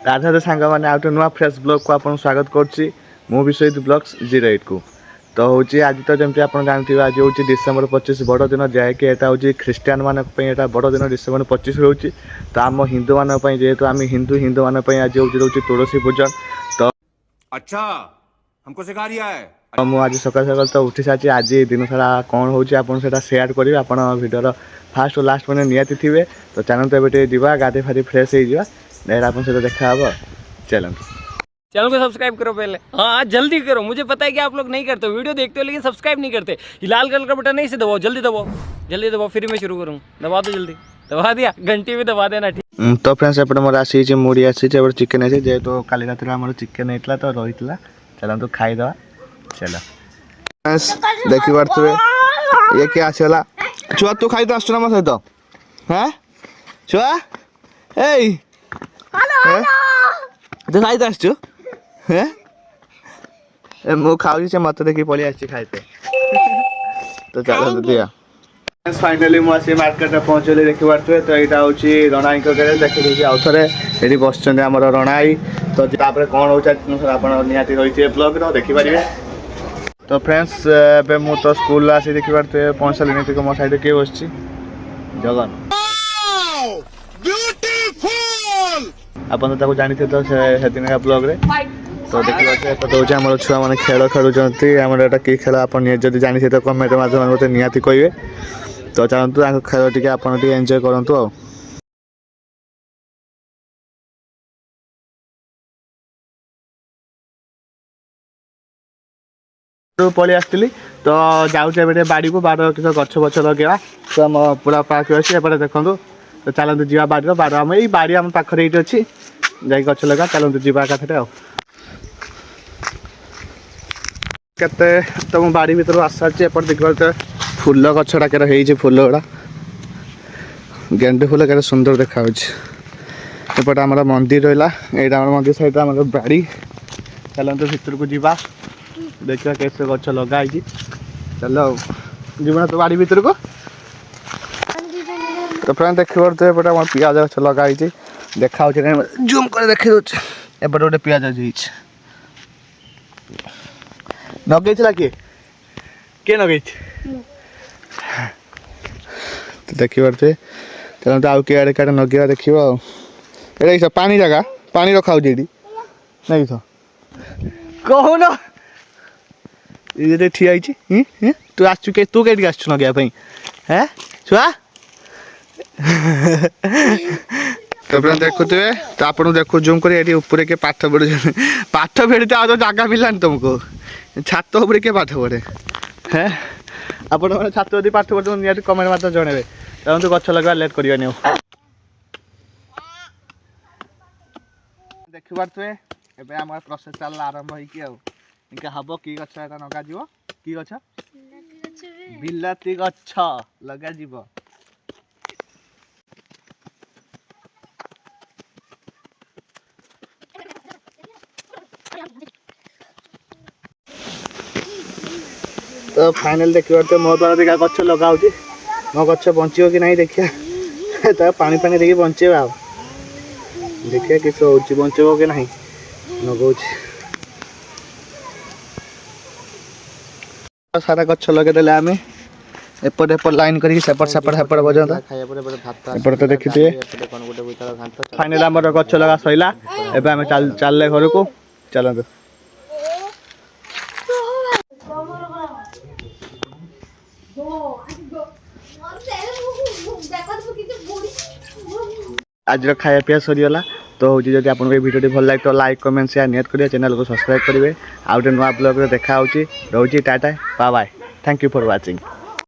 राधा सांग मैंने आउ नुआ फ्रेश ब्लॉग को आपन स्वागत करुच्ची मु विश्वजित ब्लॉग्स 08 को तो हूँ आज तो जमी आप जानते हैं आज हूँ डिसेम्बर 25 बड़ दिन जैक यहाँ हूँ ख्रीस्टान मान बड़ दिन डिसेम्बर 25 रोचे तो आम हिंदू मानी जेहेतु आम हिंदू मानी आज हूँ रोचे तुलसी पूजन तो अच्छा हमको सिखा रिया है मुझे सकाल सकाल तो उठी सारी आज दिन सारा कौन हो सेयार करेंगे आप भिडियो फास्ट और लास्ट मैंने निहाती थे तो चलते एवं जावा गाधे फाधे फ्रेश हो आप देखा हे चलो चैनल को सब्सक्राइब करो पहले। हाँ जल्दी करो, मुझे पता है कि आप लोग नहीं करते हो, वीडियो देखते हो लेकिन सब्सक्राइब नहीं करते। ये लाल कलर का बटन नहीं से दबाओ, जल्दी दबाओ फिर मैं शुरू करूँ। दबा दो जल्दी, दबा दिया, घंटी भी दबा देना ठीक। तो फ्रेंड्स एपटे मोर आसी मुड़ी आसी चिकेन आसी जेहेतु काली रात आम चिकेन होता तो रही चलो खाईदे चलो फ्रेंड्स देखी पारे ये किए आसगला छुआ तू खाई तो आसु ना मो सहित हाँ छुआ ए तू खाई तो आसु मु खाऊ से मत देखी पलि आसी खाइते तो चलो दिया फाइनाली मुझे मार्केट में पहुँचली देखी पारे तो यहाँ हूँ रणाई देखी दूसरी आउ थे ये बस आम रणाई तो कौन हो निहाती रही थे ब्लॉग देखिपारे तो फ्रेंड्स ए मु तो स्कूल आसी देखी पारे पहुँचली नहीं तो मो साइड किए बस जगन आप जानी थे तो दिन का ब्लॉग रे तो देखिए तो हूँ छुआ मैंने खेल खेलुँच कि खेल आप जानी थे तो कमेंट माध्यम मत निहाती कहे तो चलते खेल टी आप एंजॉय करूँ पलि आसती तो जाऊे बाड़ी को बाड़ किसी गछ बछ लगे तो आम पूरा पार्क अच्छी एपटे देखूँ तो चलते जा बाड़ी बाड़ आम ये बाड़ी आम पाखे ये अच्छी जा गछ लगा चलते जा एकाथरे केते तो मो बाड़ी भर आस सारी एपटे देखिए फूल गछटा के फूल गुड़ा गेंडे फूल के सुंदर देखा एपटे आम मंदिर रहा यहाँ मंदिर सहित आम बाड़ी चलते भितर को जा देखा कैसे गच लगाई चलो जीवन तो बाड़ी भर को तो फ्रेंड देखिए तो एपटे आम पियाज गच लगाई देखा जूम कर देखी दूचे एपटे गोटे पियाज नगे किए नगे तो देखी पारे चलते आउ कि आड़े क्या नगे देखिए ये पानी जगह पानी रखा हो नहीं तो कहून ये ठिया तू आसु तू कहीं आसु नगे हैं छुआ तो देखुए तो आप देखो जूम कर ऊपर के पाठ पढ़े पाठ पढ़ते आज जगह मिलानी तुमको छात उपर किए पाठ पढ़े हैं आपण मैंने छात यदि पाठ पढ़ते निहत कमेंट मात्र जनइबे चलते गछ लगा लेट करवानी देखी पारे एवं आम प्रोसेस चलला आरंभ होगा हम कि गछ नगा कि गछ बिलाती गछ लगा तो फाइनल देखिए तो मो द्वारा देखा गच लगा मो गच बचो कि नहीं देखिए तो पानी पानी देखिए बचे देखिए किस हो बचब कि नहीं लगौ सारा गच लगे आम एपट एपट लाइन कर सेपट पर्यंत एपट तो देखिए फाइनल आम गच लगा सैला एवं आम चल घर को चलते आज खाया पिया सरीगला तो हूँ जब आपको ये भिडियो भल लगे तो लाइक कमेंट शेयर नियत करेंगे चैनल को सब्सक्राइब करेंगे आउ गोटे नुआ ब्लॉग देखा रोचे tata bye bye thank you for watching.